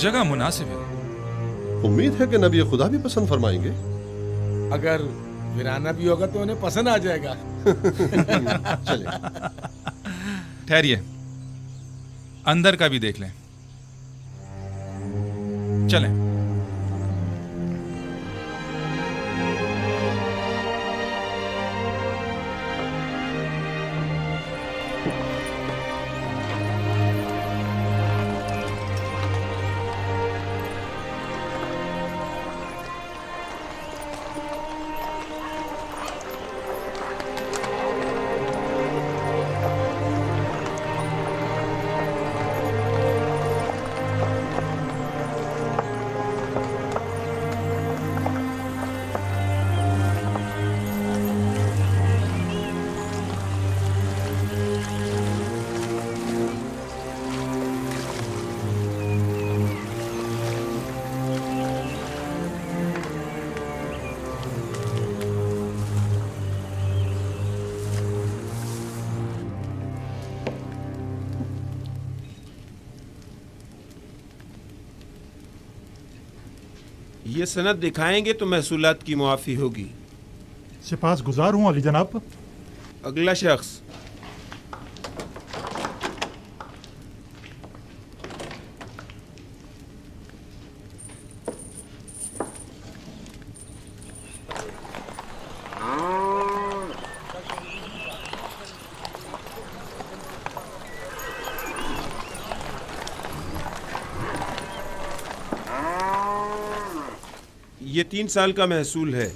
जगह मुनासिब है। उम्मीद है कि नबी खुदा भी पसंद फरमाएंगे। अगर वीराना भी होगा तो उन्हें पसंद आ जाएगा। चले ठहरिए, अंदर का भी देख लें। चलें। ये सनद दिखाएंगे तो महसूलात की मुआफ़ी होगी। सिपास गुजार हूँ अली जनाब। अगला शख्स। ये 3 साल का महसूल है।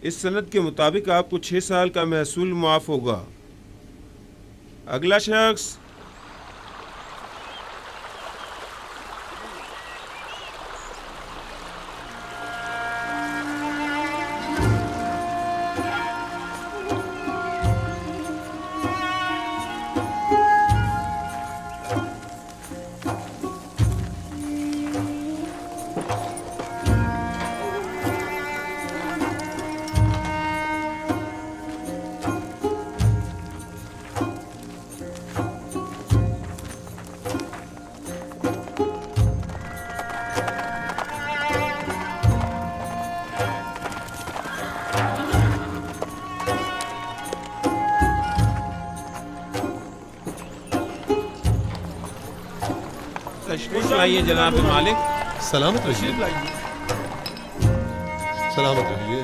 इस सनद के मुताबिक आपको 6 साल का महसूल मुआफ़ होगा। अगला शख्स। तशरीफ लाइए जनाब मालिक। सलामत रहिए। सलामत रहिए।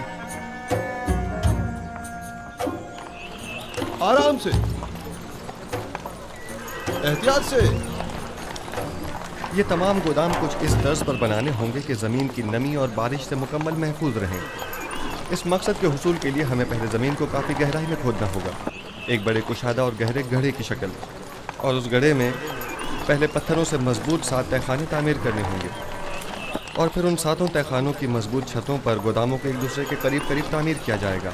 आराम से, एहतियात से। ये तमाम गोदाम कुछ इस तर्ज पर बनाने होंगे कि ज़मीन की नमी और बारिश से मुकम्मल महफूज रहें। इस मकसद के हुसूल के लिए हमें पहले ज़मीन को काफ़ी गहराई में खोदना होगा, एक बड़े कुशादा और गहरे गड्ढे की शक्ल, और उस गड्ढे में पहले पत्थरों से मजबूत 7 तहखाने तामीर करने होंगे और फिर उन 7 तहखानों की मजबूत छतों पर गोदामों को एक दूसरे के करीब करीब तामीर किया जाएगा।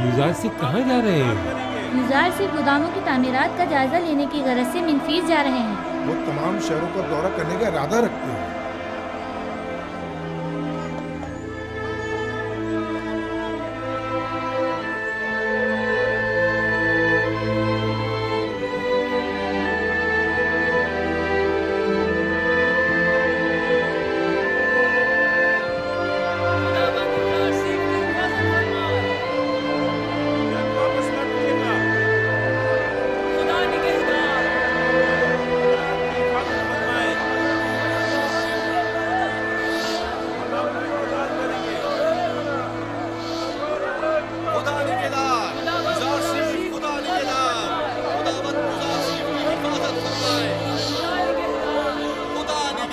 युजार सिर्फ कहाँ जा रहे हैं? युजार सिर्फ गोदामों की तामीरात का जायजा लेने की गरज से मिनफीज जा रहे हैं। वो तमाम शहरों का दौरा करने का इरादा रखते हैं।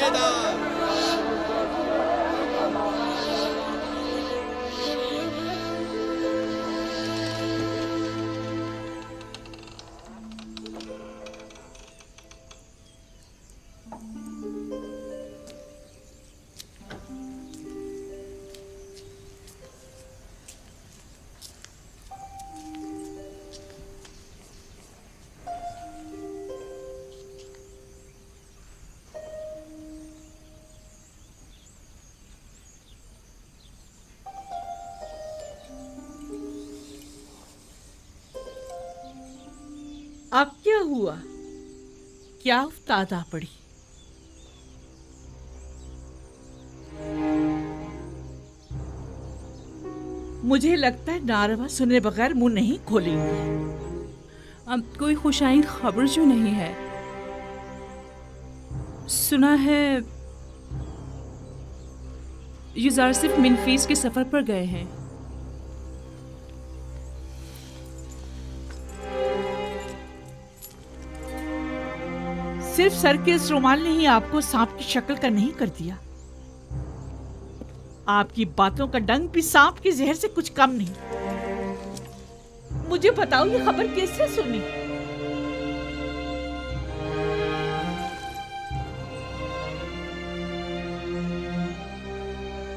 सूबेदार। अब क्या हुआ? क्या उफ्ताद आ पड़ी? मुझे लगता है नारवा सुने बगैर मुंह नहीं खोलेंगे। अब कोई खुशाइन खबर जो नहीं है। सुना है युजार सिर्फ मिनफीस के सफर पर गए हैं। सिर्फ सर के इस रुमाल ने ही आपको सांप की शक्ल का नहीं कर दिया। आपकी बातों का डंक भी सांप के जहर से कुछ कम नहीं। मुझे बताओ ये खबर कैसे सुनी?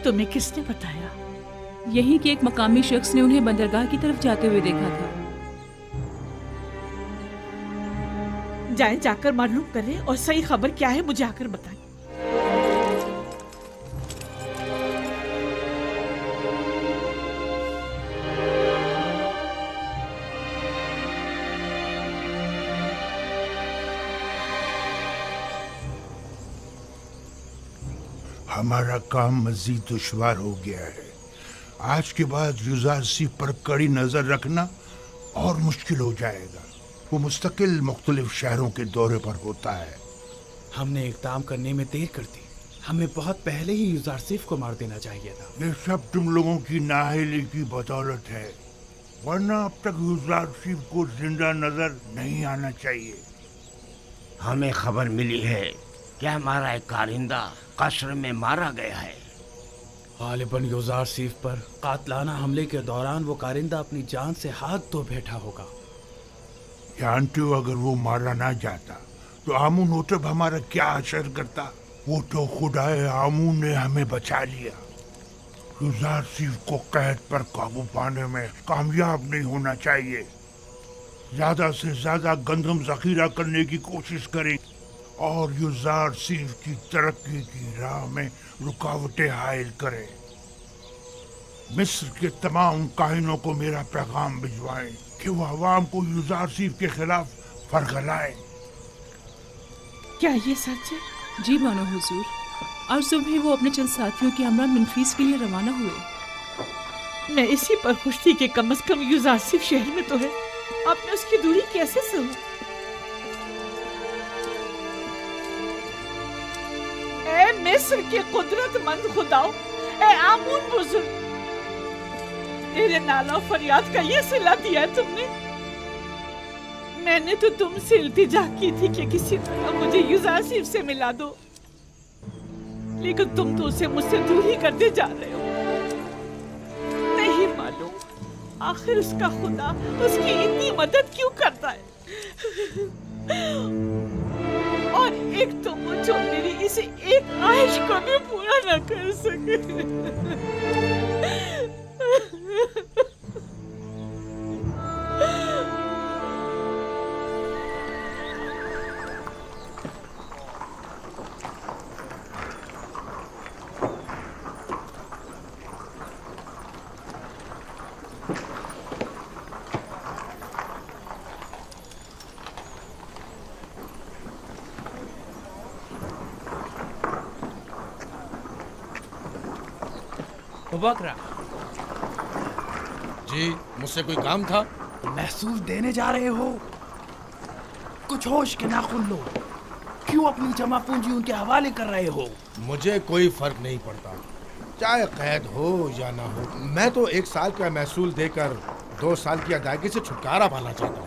तुम्हें किसने बताया? यही कि एक मकामी शख्स ने उन्हें बंदरगाह की तरफ जाते हुए देखा था। जाएं, जाकर मालूम करें और सही खबर क्या है मुझे आकर बताएं। हमारा काम मजीद दुश्वार हो गया है। आज के बाद युजार सिफ पर कड़ी नजर रखना और मुश्किल हो जाएगा। वो मुस्तकिल मुख्तलिफ शहरों के दौरे पर होता है। हमने इक़दाम करने में देर कर दी। हमें बहुत पहले ही युजार सिफ को मार देना चाहिए था। ये सब तुम लोगों की नाअहली की बदौलत है, वरना अब तक युजार सिफ को जिंदा नजर नहीं आना चाहिए। हमें खबर मिली है कि हमारा एक कारिंदा कस्र में मारा गया है। गालिबन युजार सिफ पर कातलाना हमले के दौरान वो कारिंदा अपनी जान से हाथ धो बैठा होगा। जानते हो, अगर वो मारा ना जाता तो आमून होतब हमारा क्या असर करता। वो तो खुदाए आमून ने हमें बचा लिया। युजार सिफ को कैद पर काबू पाने में कामयाब नहीं होना चाहिए। ज्यादा से ज्यादा गंदम जखीरा करने की कोशिश करें और युजार सिफ की तरक्की की राह में रुकावटें हायल करें। मिस्र के तमाम काहिनों को मेरा पैगाम भिजवाएं कि वो अवाम को युजार सिफ के खिलाफ फरगलाए। क्या ये सच है? जी बानो हुजूर। और सुबह वो अपने चंद साथियों के हमरा मिनफीस के लिए रवाना हुए। मैं इसी पर खुश थी कि कम से कम युजार सिफ शहर में तो है। आपने उसकी दूरी कैसे सही? ए मिस्र के कुदरतमंद खुदाओ, ए आमून बुजुर्ग, तेरे नाला फरियाद का ये सिला दिया है तुमने। मैंने तो तुमसे इल्तिजा की थी कि किसी तरह मुझे युजार सिफ से मिला दो, लेकिन तुम तो उसे मुझसे दूर ही करते जा रहे हो। नहीं मालूम आखिर उसका खुदा उसकी इतनी मदद क्यों करता है। और एक तो वो जो मेरी इसे एक ख्वाहिश को भी पूरा न कर सके। बकरा जी, मुझसे कोई काम था? महसूस देने जा रहे हो? कुछ होश के नाखुन लो। क्यों अपनी जमा पूंजी उनके हवाले कर रहे हो? मुझे कोई फर्क नहीं पड़ता, चाहे कैद हो या ना हो। मैं तो 1 साल का महसूल देकर 2 साल की अदायगी से छुटकारा पाना चाहता हूँ।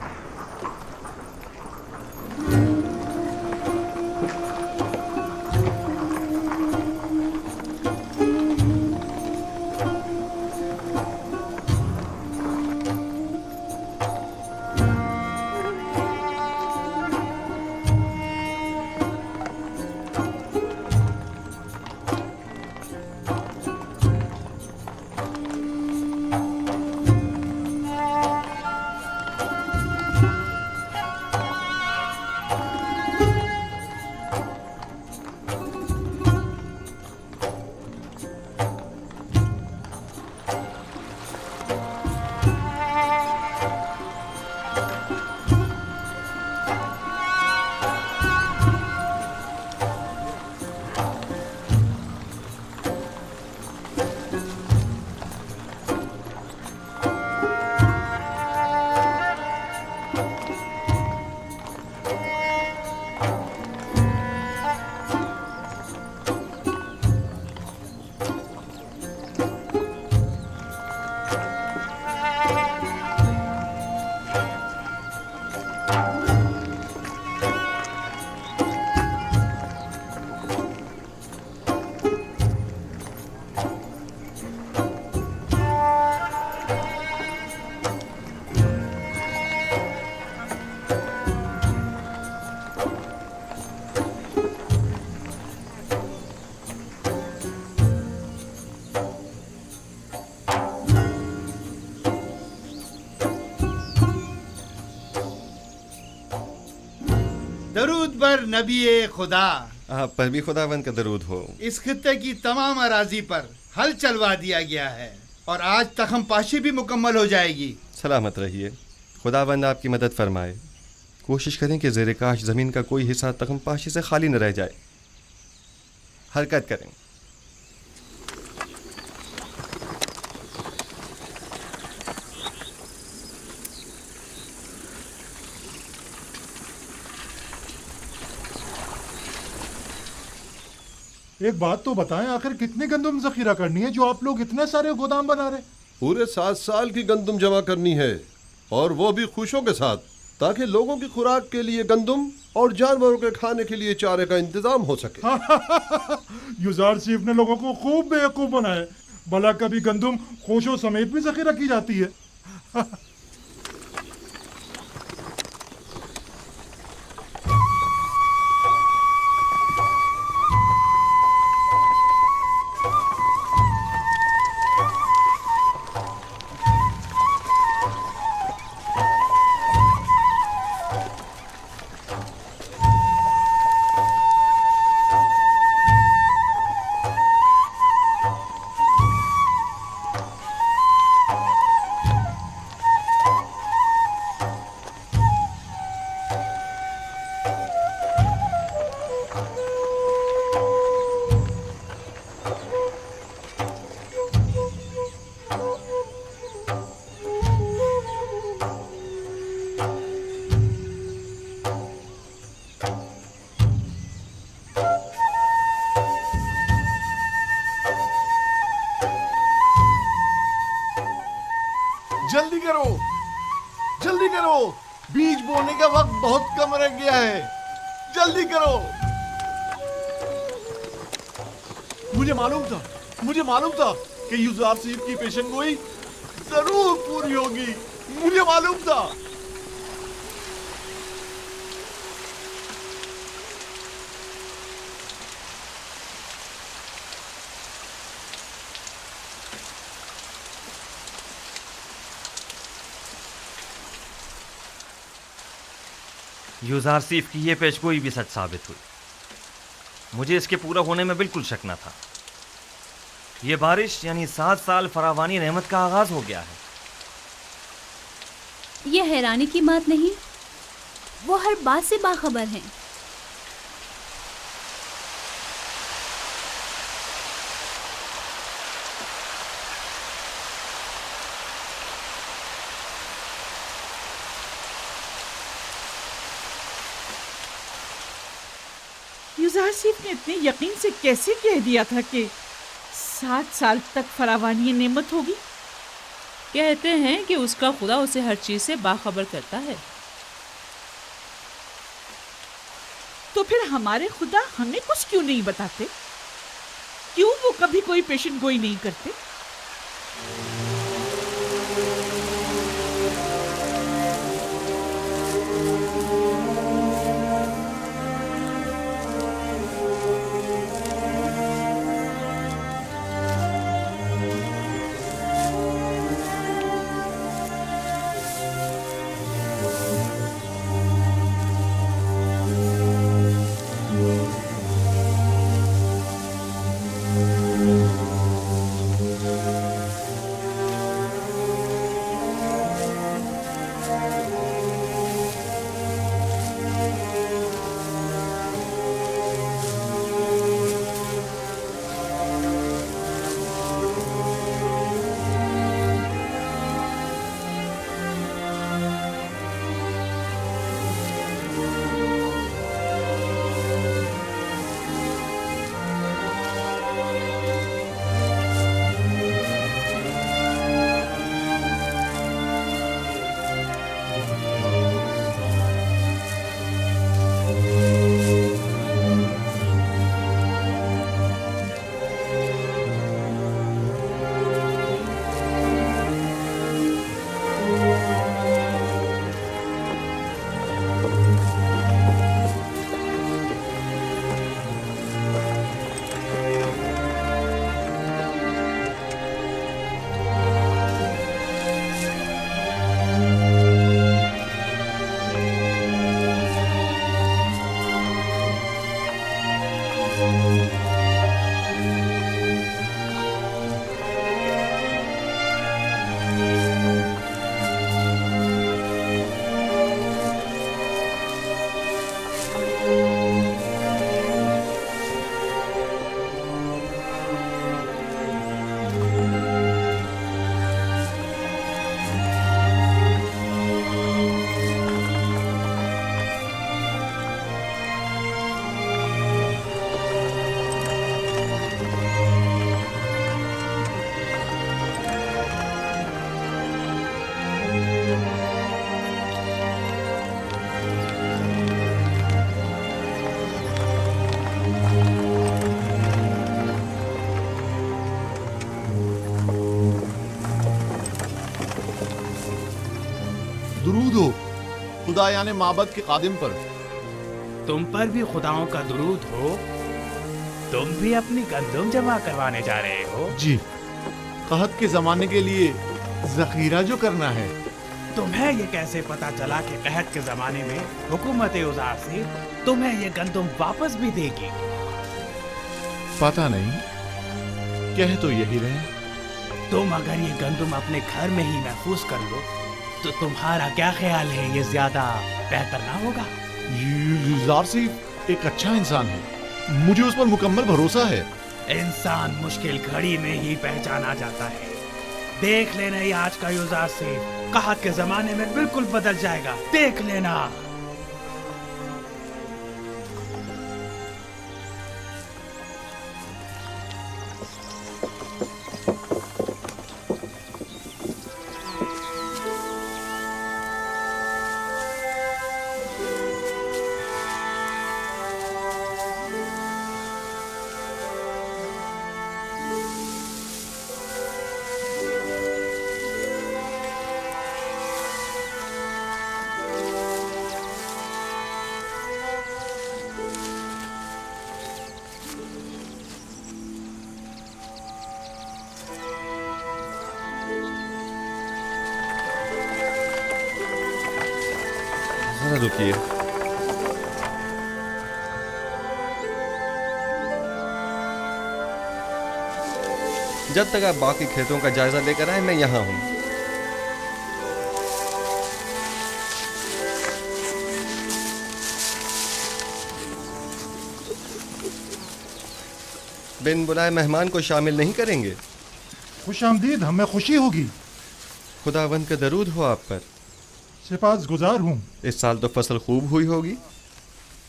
दरूद बर नबी खुदा। आप पर भी खुदावंद का दरूद हो। इस खित्ते की तमाम अराजी पर हल चलवा दिया गया है और आज तखम पाशी भी मुकम्मल हो जाएगी। सलामत रहिए, खुदावंद आपकी मदद फरमाए। कोशिश करें कि ज़ेरे काश ज़मीन का कोई हिस्सा तखम पाशी से खाली न रह जाए। हरकत करें। एक बात तो बताएं, आखिर कितनी गंदम जखीरा करनी है जो आप लोग इतने सारे गोदाम बना रहे? पूरे 7 साल की गंदम जमा करनी है, और वो भी खुशों के साथ, ताकि लोगों की खुराक के लिए गंदम और जानवरों के खाने के लिए चारे का इंतजाम हो सके। युजार सीफ ने लोगों को खूब बेवकूफ बनाए। भला कभी गंदम खोशों समेत भी जखीरा की जाती है? जल्दी करो, जल्दी करो, बीज बोने का वक्त बहुत कम रह गया है। जल्दी करो। मुझे मालूम था कि युजार सीफ की पेशन गोई जरूर पूरी होगी। मुझे मालूम था। यूजारसीफ की ये पेशगोई भी सच साबित हुई। मुझे इसके पूरा होने में बिल्कुल शक न था। ये बारिश यानी 7 साल फरावानी रहमत का आगाज हो गया है। ये हैरानी की बात नहीं, वो हर बात से बाखबर हैं। युजारसीफ ने इतने यकीन से कैसे कह दिया था कि 7 साल तक फरावानी नेमत होगी? कहते हैं कि उसका खुदा उसे हर चीज से बाखबर करता है। तो फिर हमारे खुदा हमें कुछ क्यों नहीं बताते? क्यों वो कभी कोई पेशेंट गोई नहीं करते? खुदा यानी माबद के कादिम पर। तुम पर भी खुदाओं का दुरूद हो। तुम भी अपनी गंदम जमा करवाने जा रहे हो? जी, कहत के जमाने के लिए जखीरा जो करना है। तुम्हें ये कैसे पता चला कि कहत के जमाने में हुकूमत उज़ार से तुम्हें ये गंदम वापस भी देगी? पता नहीं, कह तो यही रहे। तुम अगर ये गंदम अपने घर में ही महफूज कर लो तो तुम्हारा क्या ख्याल है, ये ज्यादा बेहतर ना होगा? यूज़ार सिर्फ एक अच्छा इंसान है, मुझे उस पर मुकम्मल भरोसा है। इंसान मुश्किल घड़ी में ही पहचाना जाता है। देख लेना, ये आज का यूज़ार से कहत के जमाने में बिल्कुल बदल जाएगा, देख लेना। रुकिए, जब तक आप बाकी खेतों का जायजा लेकर आए मैं यहां हूं। बिन बुलाए मेहमान को शामिल नहीं करेंगे? खुशामदीद, हमें खुशी होगी। खुदावंद का दरूद हो आप पर। सिपासगुजार हूँ। इस साल तो फसल खूब हुई होगी।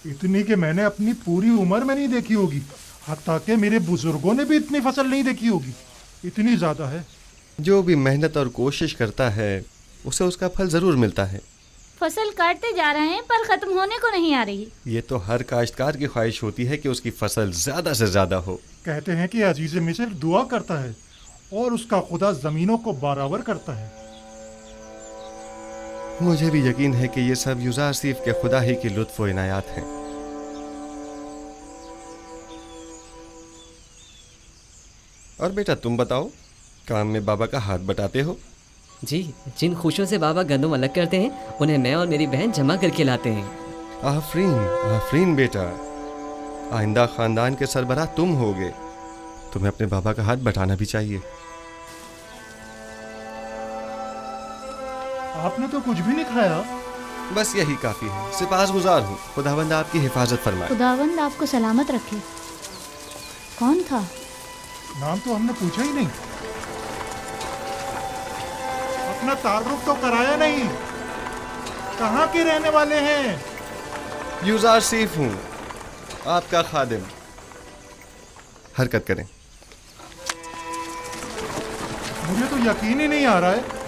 इतनी कि मैंने अपनी पूरी उम्र में नहीं देखी होगी, हत्ता कि मेरे बुजुर्गों ने भी इतनी फसल नहीं देखी होगी। इतनी ज्यादा है। जो भी मेहनत और कोशिश करता है उसे उसका फल जरूर मिलता है। फसल काटते जा रहे हैं पर खत्म होने को नहीं आ रही। ये तो हर काश्तकार की ख्वाहिश होती है कि उसकी फसल ज्यादा से ज्यादा हो। कहते हैं कि अजीज मिस्र दुआ करता है और उसका खुदा जमीनों को बराबर करता है। मुझे भी यकीन है कि ये सब यूज़ार सिर्फ के खुदा ही की लुत्फ व इनायात हैं। और बेटा तुम बताओ, काम में बाबा का हाथ बटाते हो? जी, जिन खुशियों से बाबा गंदम अलग करते हैं उन्हें मैं और मेरी बहन जमा करके लाते हैं। आफरीन आफरीन बेटा, आइंदा खानदान के सरबराह तुम होगे। तुम्हें अपने बाबा का हाथ बटाना भी चाहिए। आपने तो कुछ भी नहीं खाया। बस यही काफी है। सिपासगुजार हूँ। खुदावंद आपकी हिफाजत फरमाए। खुदावंद आपको सलामत रखे। कौन था? नाम तो हमने पूछा ही नहीं। अपना तारुफ तो कराया नहीं। कहाँ के रहने वाले हैं? यूज़ार सिर्फ हूँ, आपका खादिम। हरकत करें। मुझे तो यकीन ही नहीं आ रहा है,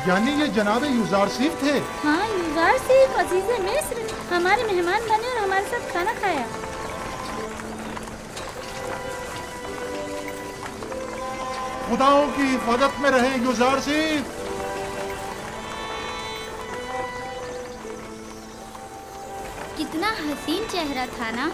यानी ये जनाब यूज़ार सिर्फ थे। हाँ, यूज़ार सिर्फ अजीज़े मिस्र हमारे मेहमान बने और हमारे साथ खाना खाया। खुदाओं की हिफाजत में रहे यूज़ार सिर्फ। कितना हसीन चेहरा था ना।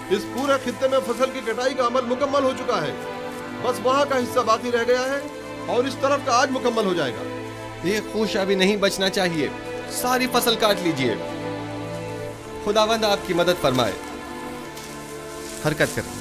इस पूरे खित्ते में फसल की कटाई का अमल मुकम्मल हो चुका है। बस वहाँ का हिस्सा बाकी रह गया है और इस तरफ का आज मुकम्मल हो जाएगा। ये खुश अभी नहीं बचना चाहिए। सारी फसल काट लीजिए। खुदावंद आपकी मदद फरमाए। हरकत करें।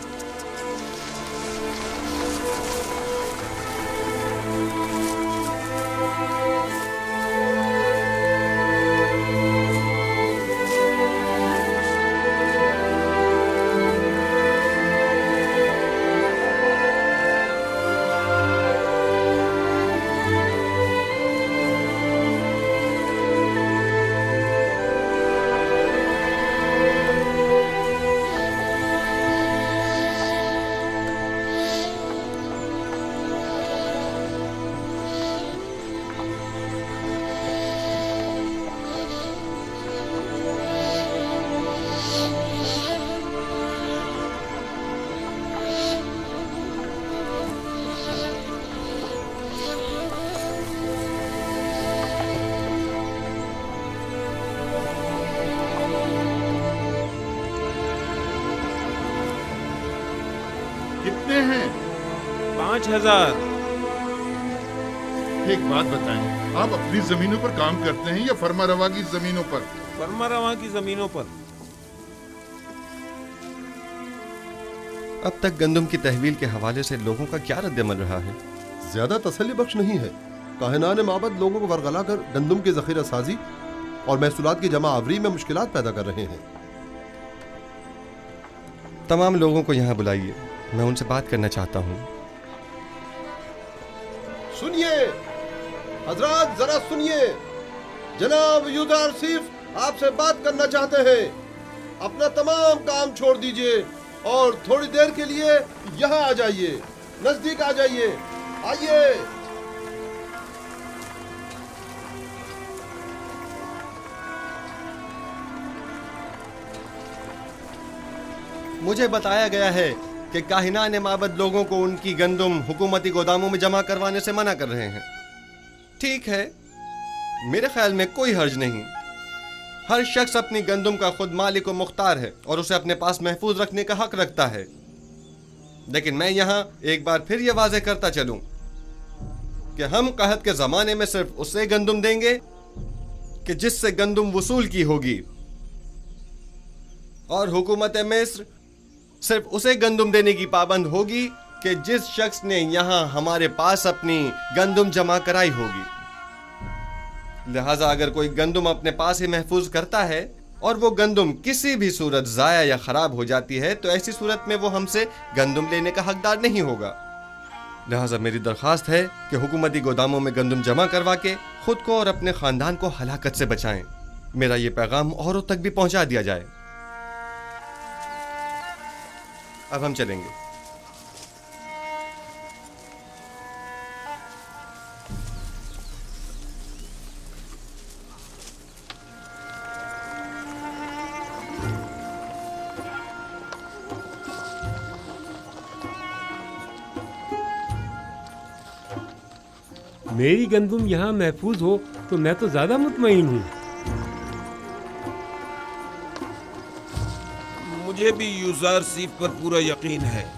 कितने हैं? 5000। एक बात बताएं, आप अपनी जमीनों पर काम करते हैं या फर्मा रवा की जमीनों पर? फर्मा रवा की जमीनों पर। अब तक गंदम की तहवील के हवाले से लोगों का क्या रद्दमल रहा है? ज्यादा तसल्ली बख्श नहीं है। काहिनान माबद लोगों को वरगला कर गंदम की जखीरा साजी और महसूलात की जमा आवरी में मुश्किलात पैदा कर रहे हैं। तमाम लोगों को यहाँ बुलाइए, मैं उनसे बात करना चाहता हूँ। सुनिए हजरात, जरा सुनिए। जनाब यूजार सिर्फ आपसे बात करना चाहते हैं। अपना तमाम काम छोड़ दीजिए और थोड़ी देर के लिए यहाँ आ जाइए, नजदीक आ जाइए। आइए। मुझे बताया गया है कि काहिनान माबद लोगों को उनकी गंदम हुकूमती गोदामों में जमा करवाने से मना कर रहे हैं। ठीक है, मेरे ख्याल में कोई हर्ज नहीं। हर शख्स अपनी गंदम का खुद मालिक व मुख्तार है और उसे अपने पास महफूज रखने का हक रखता है। लेकिन मैं यहाँ एक बार फिर यह वाज़ेह करता चलूं कि हम कहत के ज़माने में सिर्फ उसे गंदम देंगे कि जिससे गंदम वसूल की होगी, और हुकूमत मिस्र सिर्फ उसे गंदम देने की पाबंद होगी कि जिस शख्स ने यहाँ हमारे पास अपनी गंदम जमा कराई होगी। लिहाजा अगर कोई गंदम अपने पास ही महफूज करता है और वो गंदम किसी भी सूरत ज़ाया या ख़राब हो जाती है तो ऐसी सूरत में वो हमसे गंदम लेने का हकदार नहीं होगा। लिहाजा मेरी दरख्वास्त है कि हुकूमती गोदामों में गंदम जमा करवा के खुद को और अपने ख़ानदान को हलाकत से बचाएं। मेरा ये पैगाम औरों तक भी पहुँचा दिया जाए। अब हम चलेंगे। मेरी गंदम यहाँ महफूज हो तो मैं तो ज्यादा मुतमईन हूँ। मुझे भी यूजार सीफ पर पूरा यकीन है।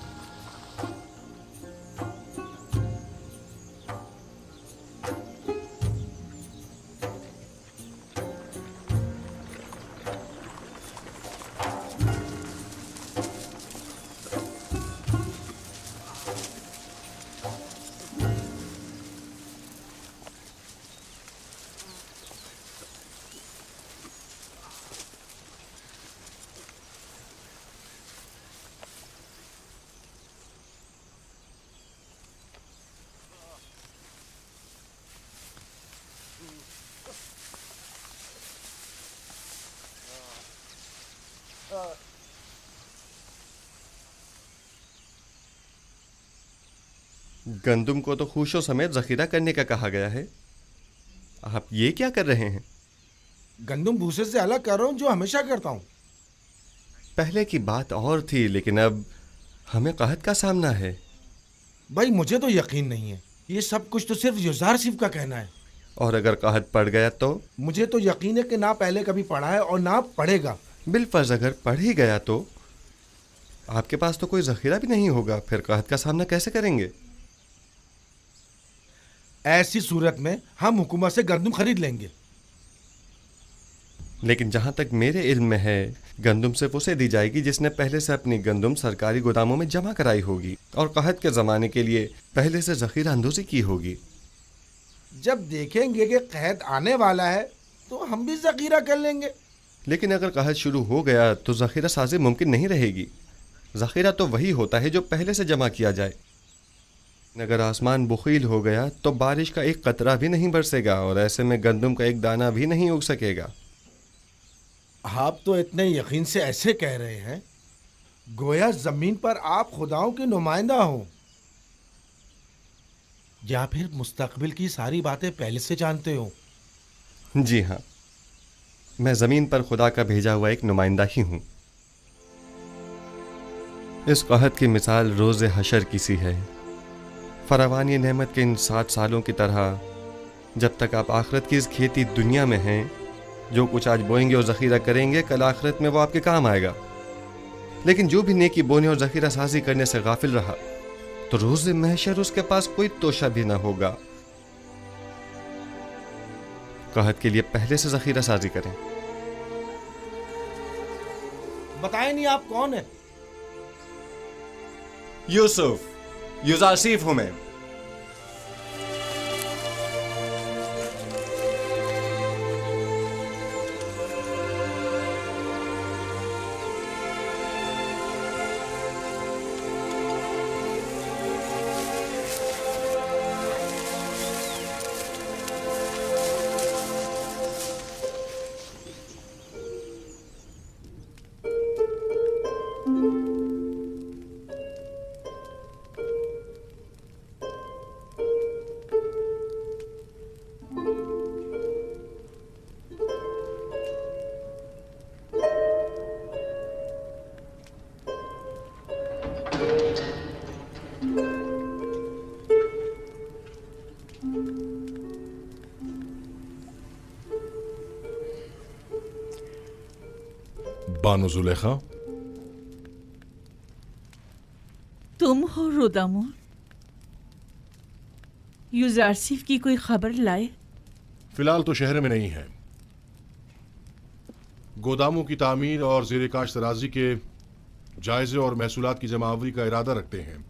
गंदम को तो खुशों समेत जखीरा करने का कहा गया है। आप ये क्या कर रहे हैं? गंदम भूसे से अलग कर रहा हूँ, जो हमेशा करता हूँ। पहले की बात और थी, लेकिन अब हमें कहत का सामना है। भाई मुझे तो यकीन नहीं है, ये सब कुछ तो सिर्फ यूजार सिर्फ का कहना है। और अगर कहत पड़ गया तो? मुझे तो यकीन है कि ना पहले कभी पढ़ा है और ना पढ़ेगा। बिलफर्ज अगर पढ़ ही गया तो आपके पास तो कोई जखीरा भी नहीं होगा, फिर कहत का सामना कैसे करेंगे? ऐसी सूरत में हम हुकूमत से गंदम खरीद लेंगे। लेकिन जहाँ तक मेरे इल्म में है, गंदुम सिर्फ उसे दी जाएगी जिसने पहले से अपनी गंदुम सरकारी गोदामों में जमा कराई होगी और कहत के ज़माने के लिए पहले से ज़ख़ीरा अंदोज़ी की होगी। जब देखेंगे कि कहत आने वाला है तो हम भी ज़ख़ीरा कर लेंगे। लेकिन अगर कहत शुरू हो गया तो ज़ख़ीरा साजी मुमकिन नहीं रहेगी। ज़ख़ीरा तो वही होता है जो पहले से जमा किया जाए। अगर आसमान बुखील हो गया तो बारिश का एक कतरा भी नहीं बरसेगा और ऐसे में गंदुम का एक दाना भी नहीं उग सकेगा। आप तो इतने यकीन से ऐसे कह रहे हैं गोया जमीन पर आप खुदाओं के नुमाइंदा हो, या फिर मुस्तकबिल की सारी बातें पहले से जानते हो। जी हाँ, मैं जमीन पर खुदा का भेजा हुआ एक नुमाइंदा ही हूं। इस कहत की मिसाल रोज़ हशर की सी है। फरावानी नेमत के इन 7 सालों की तरह जब तक आप आखिरत की इस खेती दुनिया में हैं, जो कुछ आज बोएंगे और ज़ख़ीरा करेंगे कल आखिरत में वो आपके काम आएगा। लेकिन जो भी नेकी बोने और ज़ख़ीरा साजी करने से गाफिल रहा तो रोज़ महशर उसके पास कोई तोशा भी ना होगा। कहत के लिए पहले से ज़ख़ीरा साजी करें। बताएं नहीं आप कौन है? यूसुफ, यूज़ारसीफ हूं मैं। बानो जुलेखा, तुम हो रोदामुन? यूज़ारसीफ की कोई खबर लाए? फिलहाल तो शहर में नहीं है। गोदामों की तामीर और ज़ेर काश्त तराजी के जायजे और महसूलात की जमावरी का इरादा रखते हैं।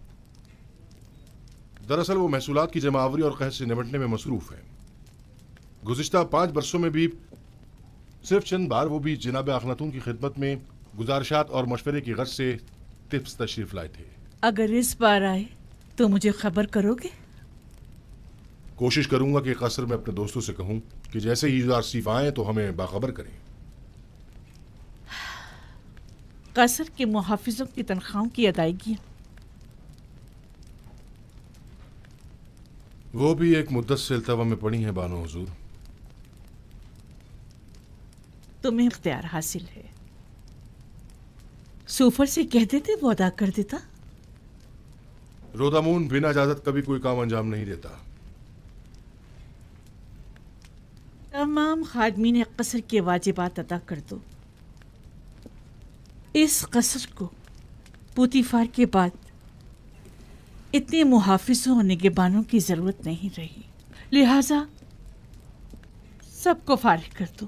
दरअसल वो महसूलात की जमावरी और कहत से निपटने में मसरूफ है। गुज़िश्ता 5 बरसों में भी सिर्फ चंद बार वो भी जनाब अखनातून की खिदमत में गुजारिशात और मशवरे की गर्ज से टिप्स तशरीफ लाए थे। अगर इस बार आए तो मुझे खबर करोगे? कोशिश करूंगा कि कसर में अपने दोस्तों से कहूं कि जैसे ही यूज़ारसीफ आए तो हमें बाखबर करें। कसर के मुहाफिजों की तनख्वाहों की अदायगी वो भी एक मुद्दत से इल्तवा में पड़ी है बानो हुजूर। तुम्हें इख्तियार हासिल है। सूफर से कह देते वो अदा कर देता। रोदामून बिना इजाजत कभी कोई काम अंजाम नहीं देता। तमाम खादमीन कसर के वाजिबात अदा कर दो। इस कसर को पुतीफार के बाद इतने मुहाफिजों और निगहबानों की जरूरत नहीं रही, लिहाजा सबको फारिग कर दो।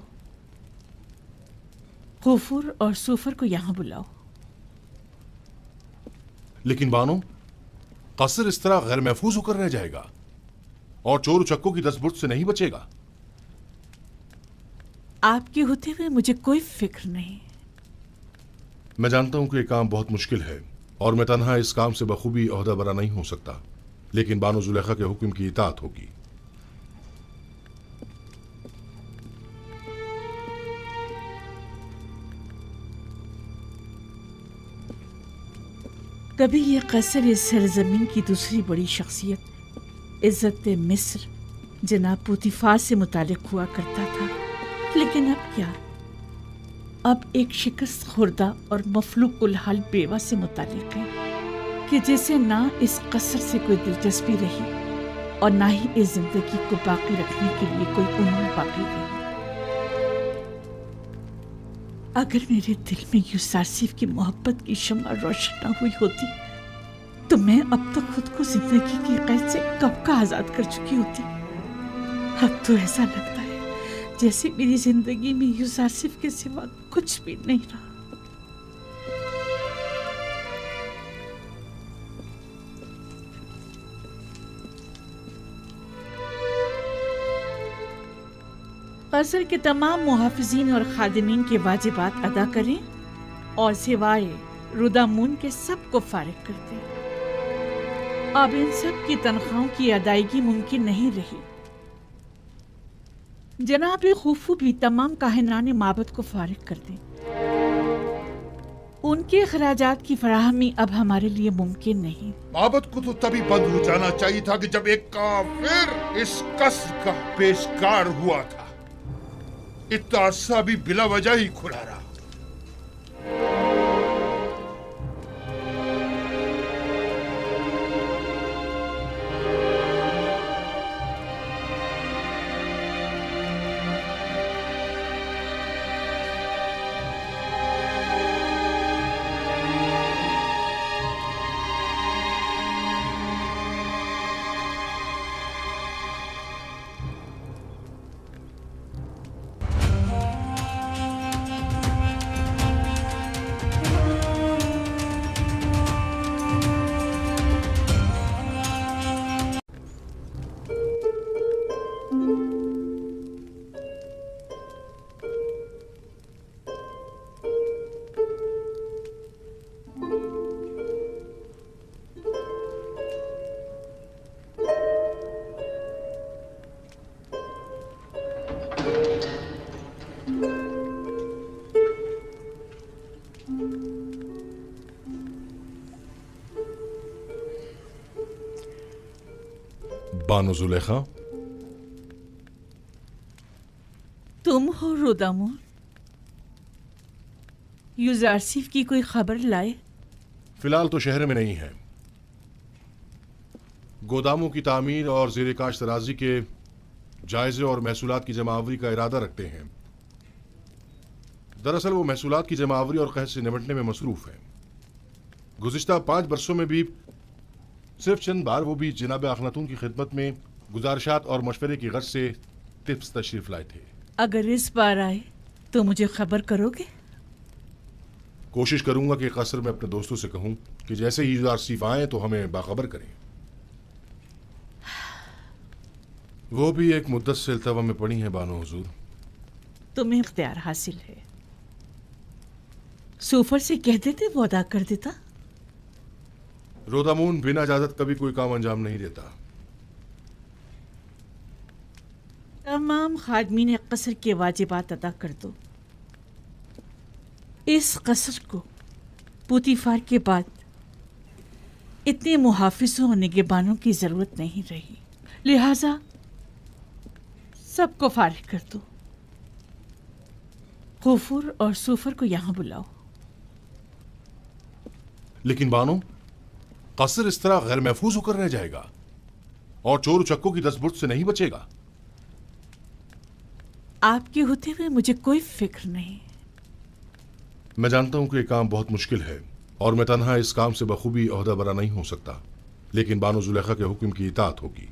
गफूर और सूफर को यहां बुलाओ। लेकिन बानो, कसर इस तरह गैर महफूज होकर रह जाएगा और चोर उचक्कों की दस्तबुर्द से नहीं बचेगा। आपके होते हुए मुझे कोई फिक्र नहीं। मैं जानता हूं कि यह काम बहुत मुश्किल है और मैं तन्हा इस काम से बखूबी ओहदा बरा नहीं हो सकता, लेकिन बानो जुलेखा के हुक्म की इताअत होगी। कभी ये कसर इस सरजमीन की दूसरी बड़ी शख्सियत इज़्ज़त मिस्र जनाब पुतीफार से मुतालिक हुआ करता था, लेकिन अब क्या? अब एक शिकस्त खुर्दा और मफलूक उल हाल बेवा से मुतालिक है कि जैसे ना इस कसर से कोई दिलचस्पी रही और ना ही इस जिंदगी को बाकी रखने के लिए कोई उम्मीद बाकी रही। अगर मेरे दिल में यूसुफ की मोहब्बत की शम्मा रोशन न हुई होती तो मैं अब तक खुद को जिंदगी की कैद से कब का आजाद कर चुकी होती। अब तो ऐसा लगता है जैसे मेरी जिंदगी में यूज़र सिर्फ के सिवा कुछ भी नहीं रहा। कसर के तमाम मुहाफिजीन और खादिमीन के वाजिबात अदा करें और सिवाय रुदामून के सबको फारिग कर दें। अब इन सब की तनख्वाहों की अदायगी मुमकिन नहीं रही। जनाब खुफू भी तमाम काहिनाने माबद को फारिग कर दें। उनके खराजात की फराहमी अब हमारे लिए मुमकिन नहीं। माबद को तो तभी बंद हो जाना चाहिए था कि जब एक काफिर इस कसर का पेशकार हुआ था। इतना अरसा भी बिला वजह ही खुला रहा। बानो जुलेखा, तुम हो रुदामून? यूजारसिफ की कोई खबर लाए? फिलहाल तो शहर में नहीं है। गोदामों की तामीर और ज़ेर काश्त तराजी के जायजे और महसूलात की जमावरी का इरादा रखते हैं। दरअसल वो महसूलात की जमावरी और कहत से निपटने में मसरूफ है। गुज़िश्ता 5 बरसों में भी सिर्फ चंद बार वो भी जनाब अखनातून की खिदमत में गुजारिशात और मशवरे की गर्ज से टिप्स तशरीफ लाए थे। अगर इस बार आए तो मुझे खबर करोगे? कोशिश करूंगा कि कसर में अपने दोस्तों से कहूं कि जैसे ही यूजारसिफ आए तो हमें बाखबर करें। वो भी एक मुद्दत से इल्तवा में पड़ी हैं बानो हुजूर। तुम्हें इख्तियार हासिल है। सूफर से कह देते वो अदा कर देता। रोदामून बिना इजाजत कभी कोई काम अंजाम नहीं देता। तमाम खादमीन कसर के वाजिबात अदा कर दो। इस कसर को पुतीफार के बाद इतने मुहाफिजों और निगहबानों की जरूरत नहीं रही, लिहाजा सबको फारिग कर दो। गफूर और सूफर को यहां बुलाओ। लेकिन बानो, कसर इस तरह गैर महफूज होकर रह जाएगा और चोर उचक्कों की दस्तबुर्द से नहीं बचेगा। आपके होते हुए मुझे कोई फिक्र नहीं। मैं जानता हूं कि यह काम बहुत मुश्किल है और मैं तन्हा इस काम से बखूबी ओहदा बरा नहीं हो सकता, लेकिन बानो जुलेखा के हुक्म की इताअत होगी।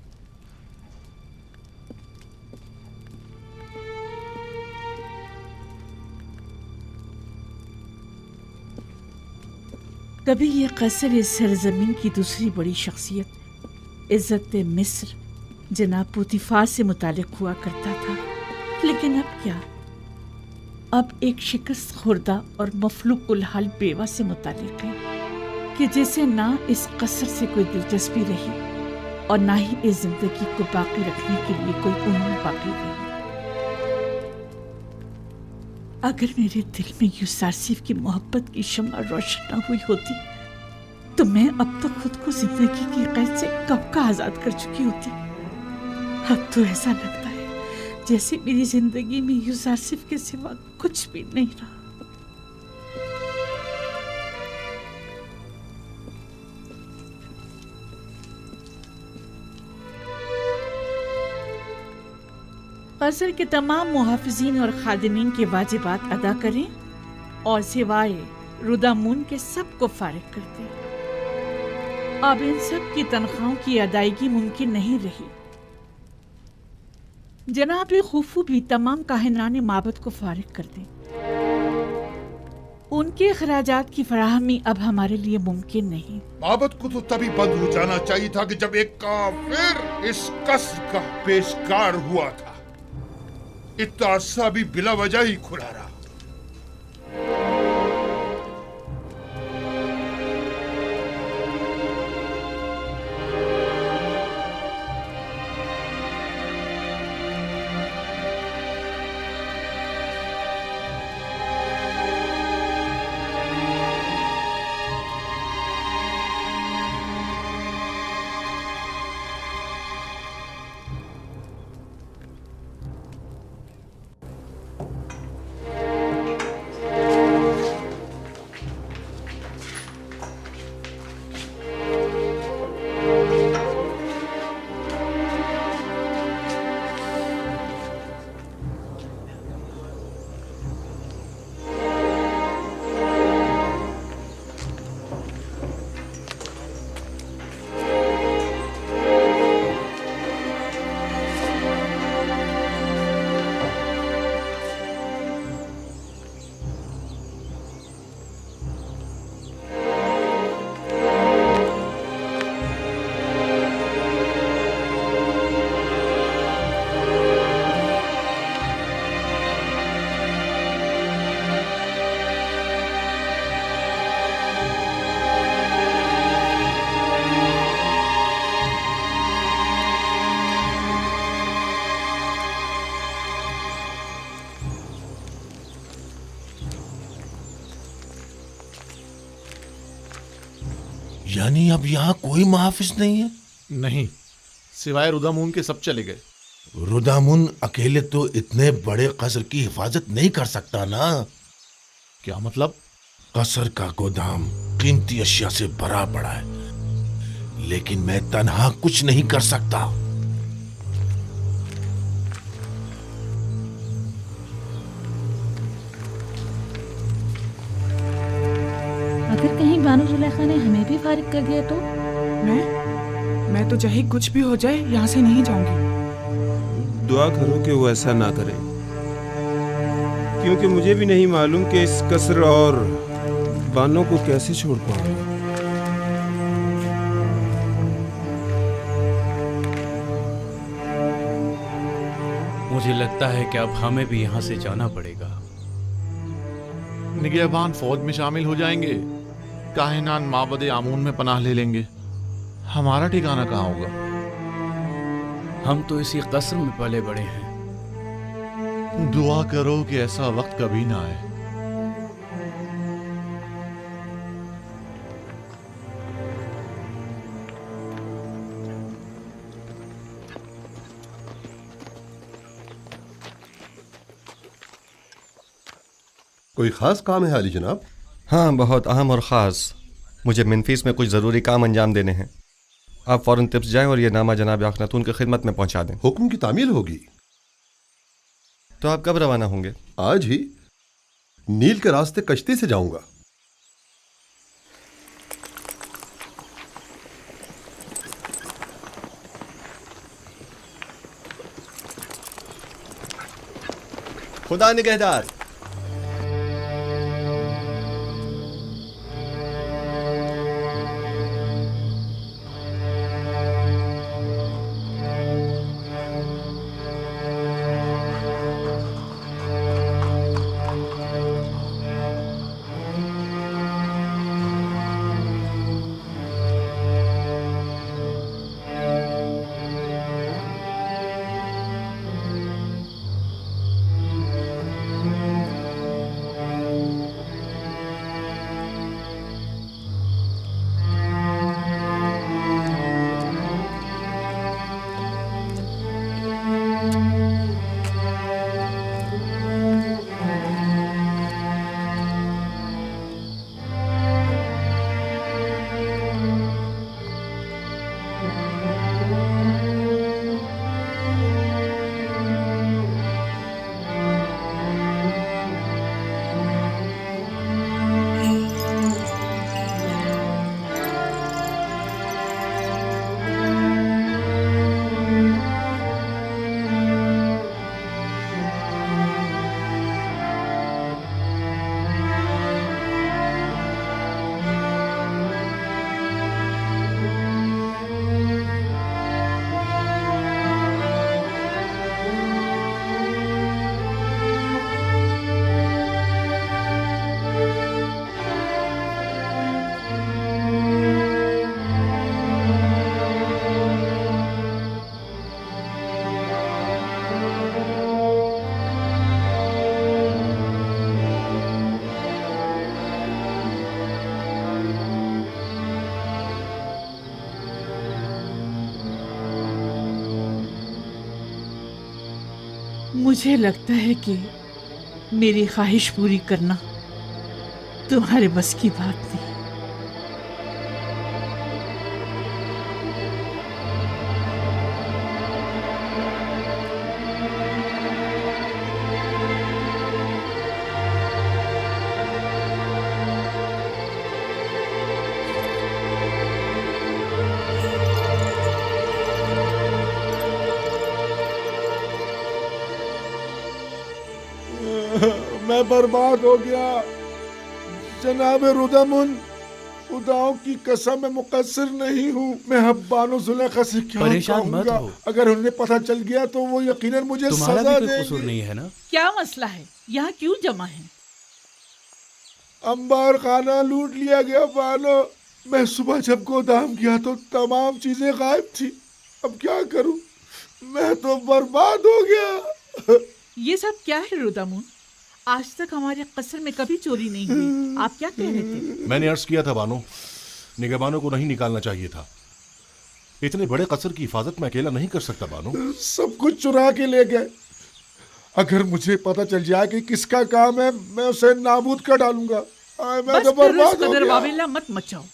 कभी ये कसर इस सरजमीन की दूसरी बड़ी शख्सियत इज्जत मिस्र जनाब पुतीफार से मुतालिक हुआ करता था, लेकिन अब क्या? अब एक शिकस्त खुर्दा और मफलूकुल हाल बेवा से मुतालिक है कि जैसे ना इस कसर से कोई दिलचस्पी रही और ना ही इस जिंदगी को बाकी रखने के लिए कोई उम्र बाकी रही। अगर मेरे दिल में यूसारसिफ की मोहब्बत की शम्मा रोशन न हुई होती तो मैं अब तक खुद को जिंदगी की कैद से कब का आजाद कर चुकी होती। अब तो ऐसा लगता है जैसे मेरी जिंदगी में यूसारसिफ के सिवा कुछ भी नहीं रहा। कसर के तमाम मुहाफिजीन और खादिमीन के वाजिबात अदा करें और सिवाय रुदामून के सबको फारिग कर दें। अब इन सब की तनख्वाहों की अदायगी मुमकिन नहीं रही। जनाब खुफू भी तमाम काहिनान माबद को फारिग कर दें। उनके अखराजात की फराहमी अब हमारे लिए मुमकिन नहीं। माबद को तो तभी बंद हो जाना चाहिए था कि जब एक काफिर इस कसर का पेशकार हुआ था। इतना अरसा भी बिला वजह ही खुला रहा। यानी अब यहाँ कोई मुहाफिज नहीं है? नहीं, सिवाय रुदामुन के सब चले गए। रुदामुन अकेले तो इतने बड़े कसर की हिफाजत नहीं कर सकता ना। क्या मतलब? कसर का गोदाम कीमती अशिया से भरा पड़ा है, लेकिन मैं तन्हा कुछ नहीं कर सकता। अगर कहीं बानो जुलेखा ने हमें भी फारिग कर दिया तो? मैं तो चाहे कुछ भी हो जाए यहाँ से नहीं जाऊंगी। दुआ करो कि वो ऐसा ना करे, क्योंकि मुझे भी नहीं मालूम कि इस कसर और बानों को कैसे छोड़ पाऊंगा। मुझे लगता है कि अब हमें भी यहाँ से जाना पड़ेगा। निगहबान फौज में शामिल हो जाएंगे, काहिनान माबद आमून में पनाह ले लेंगे। हमारा ठिकाना कहाँ होगा? हम तो इसी कसर में पले बड़े हैं। दुआ करो कि ऐसा वक्त कभी ना आए। कोई खास काम है हाली जनाब? हाँ, बहुत अहम और ख़ास। मुझे मिनफीस में कुछ ज़रूरी काम अंजाम देने हैं। आप फ़ौरन तिब्स जाएं और ये नामा जनाब अखनातून की खिदमत में पहुंचा दें। हुक्म की तामील होगी। तो आप कब रवाना होंगे? आज ही। नील के रास्ते कश्ती से जाऊंगा। खुदा निगहदार। मुझे लगता है कि मेरी ख्वाहिश पूरी करना तुम्हारे बस की बात नहीं। मैं बर्बाद हो गया जनाब रुदमुन, खुदाओं की कसम मैं मुकस्सिर नहीं हूँ। मैं अब बानो जुलेखा से क्या परेशान मत कहूँगा? हो। अगर उन्हें पता चल गया तो वो यकीनन मुझे तुम्हारा सजा भी कोई कसूर देंगे। नहीं है ना? क्या मसला है? यहाँ क्यों जमा है? अंबार खाना लूट लिया गया बानो। मैं सुबह जब गोदाम गया तो तमाम चीजें गायब थी। अब क्या करूं? मैं तो बर्बाद हो गया। ये सब क्या है रुदमुन? आज तक हमारे कस्र में कभी चोरी नहीं हुई। आप क्या कह रहे थे? मैंने अर्ज किया था बानो, निगहबानों को नहीं निकालना चाहिए था। इतने बड़े कस्र की हिफाजत मैं अकेला नहीं कर सकता बानो। सब कुछ चुरा के ले गए। अगर मुझे पता चल जाए कि किसका काम है, मैं उसे नाबूद कर डालूंगा। मैं बस तो फिर बर्बाद उस हो कदर गया। वावेला मत मचाओ।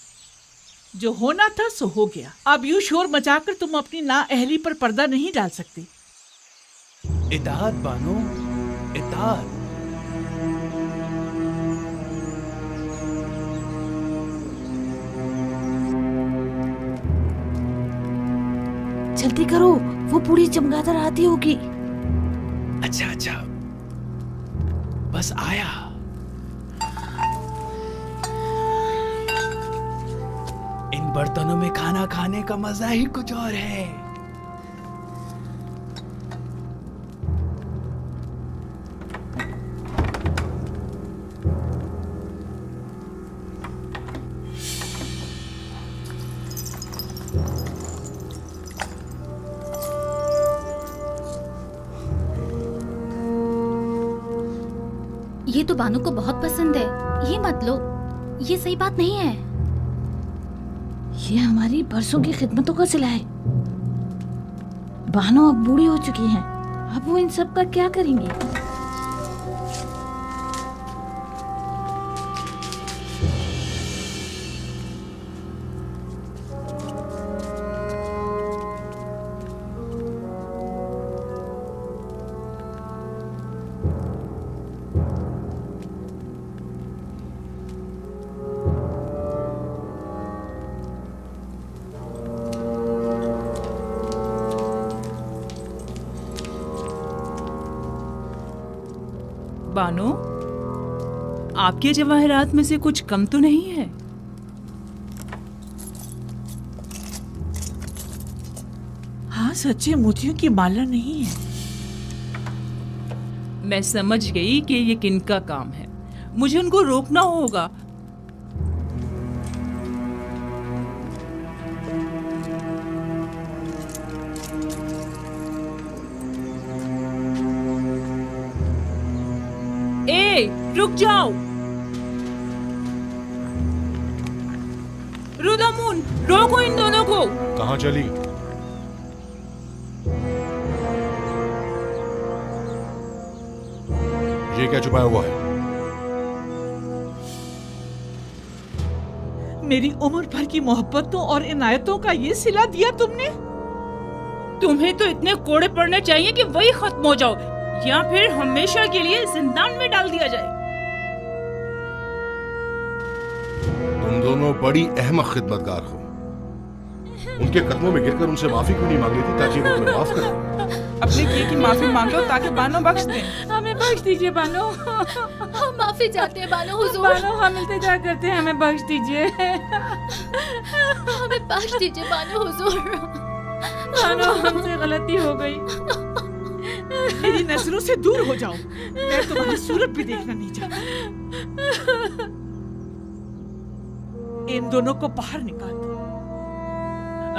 जो होना था सो हो गया। अब यूं शोर मचाकर तुम अपनी नाअहली पर पर्दा नहीं डाल सकते। इताअत बानो, इताअत। जल्दी करो, वो बूढ़ी चमगादड़ आती होगी। अच्छा अच्छा, बस आया। इन बर्तनों में खाना खाने का मजा ही कुछ और है। ये तो बानू को बहुत पसंद है, ये मत लो। ये सही बात नहीं है। ये हमारी बरसों की खिदमतों का सिला है। बानो अब बूढ़ी हो चुकी हैं, अब वो इन सब का क्या करेंगी? बानो, आपके जवाहरात में से कुछ कम तो नहीं है? हाँ, सच्चे मोतियों की माला नहीं है। मैं समझ गई कि ये किनका काम है। मुझे उनको रोकना होगा। रुक जाओ रुदमुन, रोको इन दोनों को। कहाँ चली? ये क्या छुपाया हुआ है? मेरी उम्र भर की मोहब्बतों और इनायतों का ये सिला दिया तुमने? तुम्हें तो इतने कोड़े पड़ने चाहिए कि वही खत्म हो जाओ, या फिर हमेशा के लिए जिंदान में डाल दिया जाए। तुम दोनों बड़ी अहमक खिदमतगार हो। उनके कदमों में गिरकर उनसे माफी क्यों नहीं मांग लेती ताकि वो तुम्हें माफ करें? अपने किए की माफी मांगो ताकि बानो बख्श दें। हमें बख्श दीजिए बानो। हम माफी चाहते हैं बानो हुजूर। बानो, हम इल्तिजा करते हैं, हमें बख्श दीजिए। हमें बख्श दीजिए बानो हुजूर। बानो, हमसे गलती हो गई। मेरी नजरों से दूर हो जाओ। मैं तुम्हारी सूरत भी देखना नहीं चाहता। इन दोनों को बाहर निकाल दो।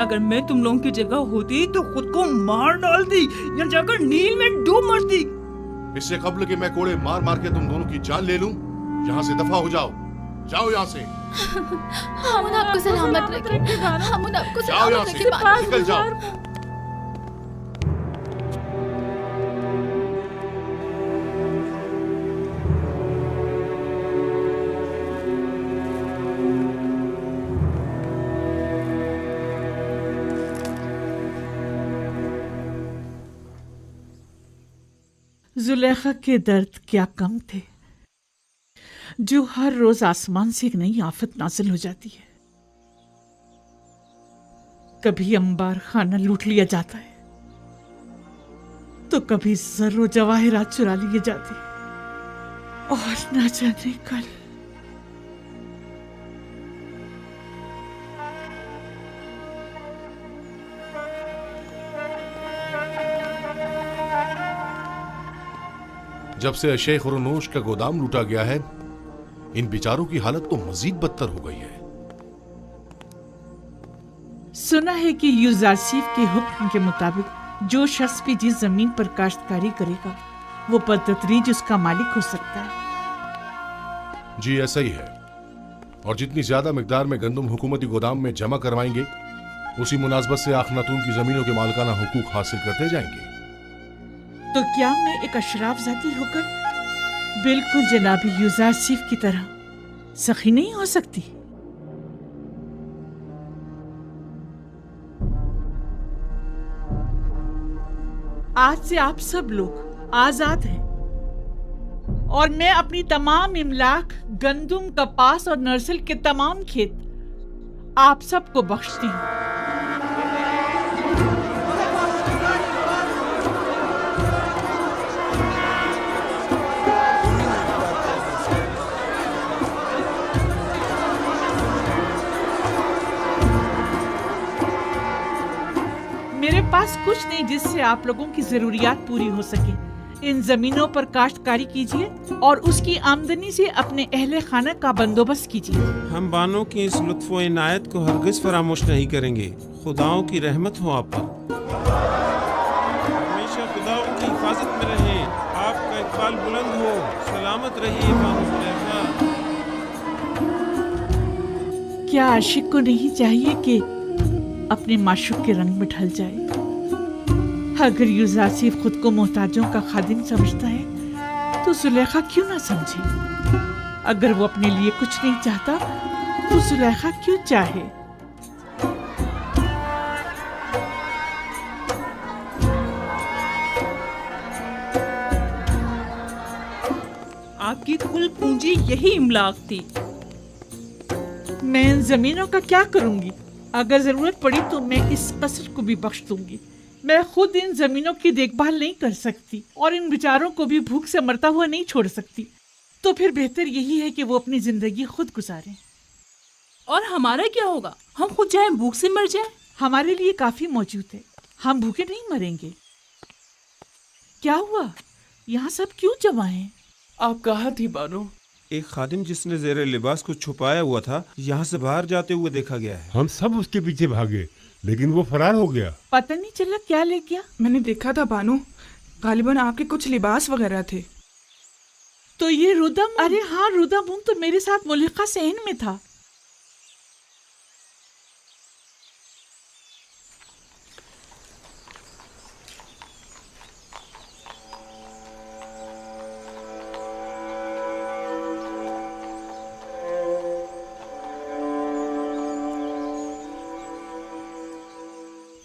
अगर मैं तुम लोगों की जगह होती तो खुद को मार डालती या जाकर नील में डूब मरती। इससे कब्ल कि मैं कोड़े मार मार के तुम दोनों की जान ले लूं, यहाँ से दफा हो जाओ। जाओ यहाँ से। हम आपको सलामत रखें। हम आपको जाओ यहाँ से, निकल जाओ। जुलेखा के दर्द क्या कम थे, जो हर रोज आसमान से एक नई आफत नाजिल हो जाती है। कभी अंबार खाना लूट लिया जाता है, तो कभी जर्रो जवाहिरात चुरा लिए जाते हैं, और ना जाने कल। जब से शेख खुरनोश का गोदाम लूटा गया है, इन बेचारों की हालत तो मजीद बदतर हो गई है। सुना है कि यूजारसीफ के हुक्म के मुताबिक जो शख्स भी जिस जमीन पर काश्तकारी करेगा वो बदतदरीज उसका मालिक हो सकता है। जी ऐसा ही है, और जितनी ज्यादा मिकदार में गंदम हुकूमती गोदाम में जमा करवाएंगे, उसी मुनासबत से आखनातून की जमीनों के मालिकाना हुकूक हासिल करते जाएंगे। तो क्या मैं एक अशराफ जाती होकर बिल्कुल जनाबी यूजारसीफ की तरह सखी नहीं हो सकती? आज से आप सब लोग आजाद हैं, और मैं अपनी तमाम इमलाक, गंदुम, कपास और नर्सल के तमाम खेत आप सबको बख्शती हूँ। मेरे पास कुछ नहीं जिससे आप लोगों की जरूरियात पूरी हो सके। इन जमीनों पर काश्तकारी कीजिए और उसकी आमदनी से अपने अहले खाना का बंदोबस्त कीजिए। हम बानों की इस लुत्फ़ो इनायत को हरगिज़ फरामोश नहीं करेंगे। खुदाओं की रहमत हो आप पर। हमेशा खुदाओं की हिफाजत में रहें। आपका इकबाल बुलंद हो। सलामत रहिए बानो जुलेखा। क्या आशिक को नहीं चाहिए कि अपने माशूक के रंग में ढल जाए? अगर यूजारसीफ खुद को मोहताजों का खादिम समझता है तो जुलेखा क्यों ना समझे? अगर वो अपने लिए कुछ नहीं चाहता तो जुलेखा क्यों चाहे? आपकी कुल पूंजी यही इमलाक थी। मैं इन जमीनों का क्या करूंगी? अगर जरूरत पड़ी तो मैं इस कसर को भी बख्श दूंगी। मैं खुद इन जमीनों की देखभाल नहीं कर सकती और इन बेचारों को भी भूख से मरता हुआ नहीं छोड़ सकती। तो फिर बेहतर यही है कि वो अपनी जिंदगी खुद गुजारें। और हमारा क्या होगा? हम खुद जाए भूख से मर जाए? हमारे लिए काफी मौजूद है, हम भूखे नहीं मरेंगे। क्या हुआ? यहाँ सब क्यों जमा हैं? आप कहाँ थी बानो? एक खादिम जिसने ज़ेरे लिबास को छुपाया हुआ था, यहाँ से बाहर जाते हुए देखा गया है। हम सब उसके पीछे भागे, लेकिन वो फरार हो गया। पता नहीं चला क्या ले गया। मैंने देखा था बानो, गालिबन आपके कुछ लिबास वगैरह थे। तो ये रुदम? अरे हाँ, रुदम तो मेरे साथ मुल्का सहन में था।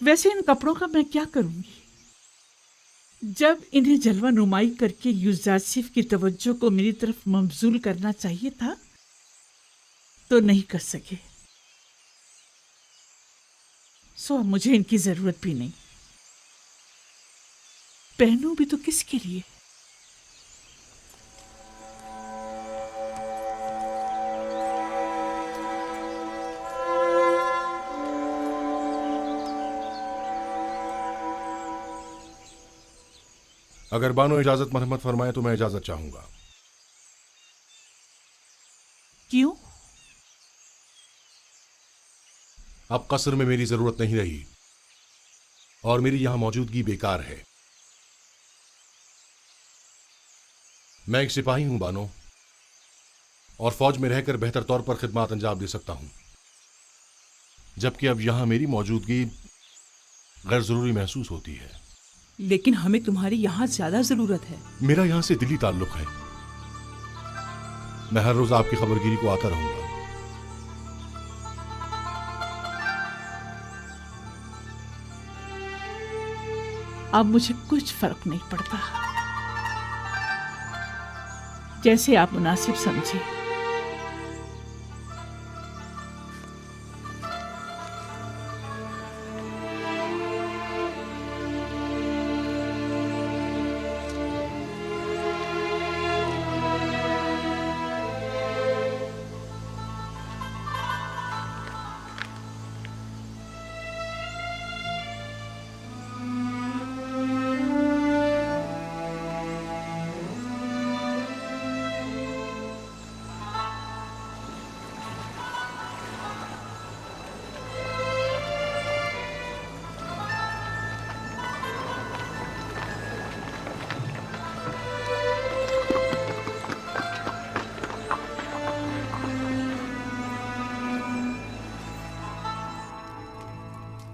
वैसे इन कपड़ों का मैं क्या करूंगी? जब इन्हें जलवा नुमाई करके यूजारसीफ की तवज्जो को मेरी तरफ मबजूल करना चाहिए था तो नहीं कर सके। सो अब मुझे इनकी जरूरत भी नहीं। पहनूं भी तो किसके लिए? अगर बानो इजाजत मरहमत फरमाए तो मैं इजाजत चाहूंगा। क्यों? अब कसर में मेरी जरूरत नहीं रही और मेरी यहां मौजूदगी बेकार है। मैं एक सिपाही हूं बानो, और फौज में रहकर बेहतर तौर पर खिदमत अंजाम दे सकता हूं, जबकि अब यहां मेरी मौजूदगी गैर जरूरी महसूस होती है। लेकिन हमें तुम्हारी यहाँ ज्यादा जरूरत है। मेरा यहाँ से दिली ताल्लुक है। मैं हर रोज आपकी खबरगिरी को आता रहूंगा। अब मुझे कुछ फर्क नहीं पड़ता। जैसे आप मुनासिब समझे।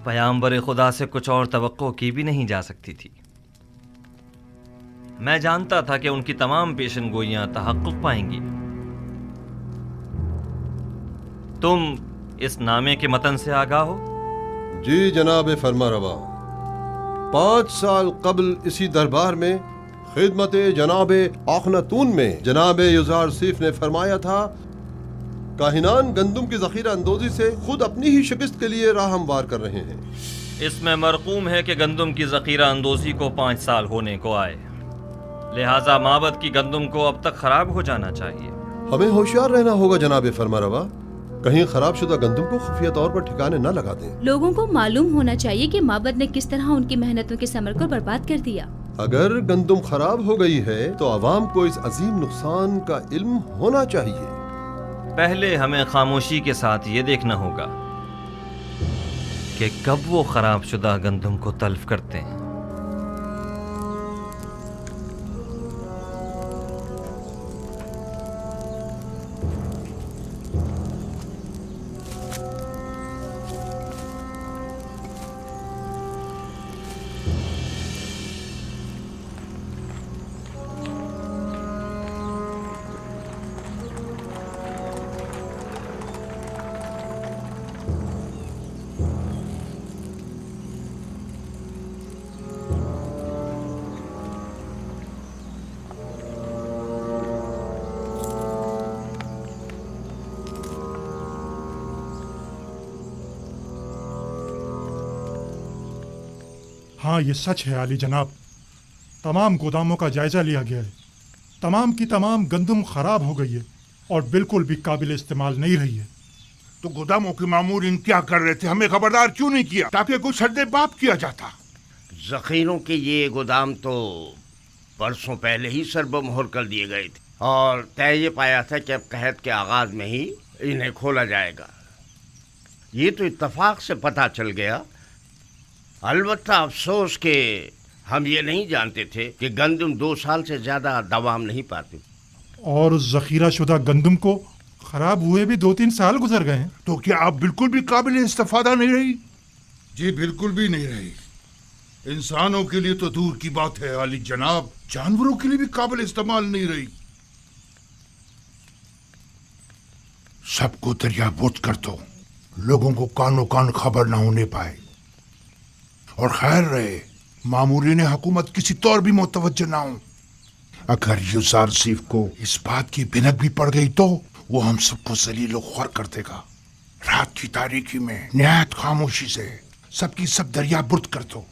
पयाम्बर खुदा से कुछ और तवक्को की भी नहीं जा सकती थी। मैं जानता था कि उनकी तमाम पेशन गोइयां तहक्कुक पाएंगी। तुम इस नामे के मतन से आगाह हो? जी जनाब फरमारवा, 5 साल कबल इसी दरबार में खिदमत जनाब आखनतून में जनाब युजार सीफ ने फरमाया था, काहिनान गंदुम की जखीरा अंदोजी से खुद अपनी ही शिकस्त के लिए राह हमवार कर रहे हैं। इसमें मरकूम है कि गंदुम की जखीरा अंदोजी को 5 साल होने को आए, लिहाजा माबद की गंदुम को अब तक खराब हो जाना चाहिए। हमें होशियार रहना होगा जनाब फरमारवा, कहीं खराब शुदा गंदुम को खुफिया तौर पर ठिकाने न लगा दें। लोगों को मालूम होना चाहिए कि माबद ने किस तरह उनकी मेहनतों के समर को बर्बाद कर दिया। अगर गंदुम खराब हो गई है तो आवाम को इस अजीम नुकसान का इल्म होना चाहिए। पहले हमें खामोशी के साथ ये देखना होगा कि कब वो खराब शुदा गंदुम को तल्फ करते हैं। हाँ, ये सच है आली जनाब, तमाम गोदामों का जायजा लिया गया है। तमाम की तमाम गंदुम खराब हो गई है और बिल्कुल भी काबिल इस्तेमाल नहीं रही है। तो गोदामों के मामूरीन क्या कर रहे थे? हमें खबरदार क्यों नहीं किया ताकि कुछ सद्देबाप किया जाता? जखीरों के ये गोदाम तो परसों पहले ही सरबमोहर कर दिए गए थे और तय ये पाया था कि अब कहत के आगाज में ही इन्हें खोला जाएगा। ये तो इत्तफाक से पता चल गया। अलबत्ता अफसोस के हम ये नहीं जानते थे कि गंदुम 2 साल से ज्यादा दवाम नहीं पाती और जखीरा शुदा गंदुम को खराब हुए भी 2-3 साल गुजर गए हैं। तो क्या आप बिल्कुल भी काबिल इस्तेफादा नहीं रही? जी बिल्कुल भी नहीं रही। इंसानों के लिए तो दूर की बात है आली जनाब, जानवरों के लिए भी काबिल इस्तेमाल नहीं रही। सबको दरियाबुर्द कर दो, लोगों को कानो कान खबर न होने पाए। और खैर रहे मामूरीन हुकूमत किसी तौर भी मुतवज्जो ना हो। अगर युजार सीफ को इस बात की भिनक भी पड़ गई तो वो हम सबको जलीलो ख्वार कर देगा। रात की तारीकी में निहायत खामोशी से सबकी सब दरियाबुर्द कर दो।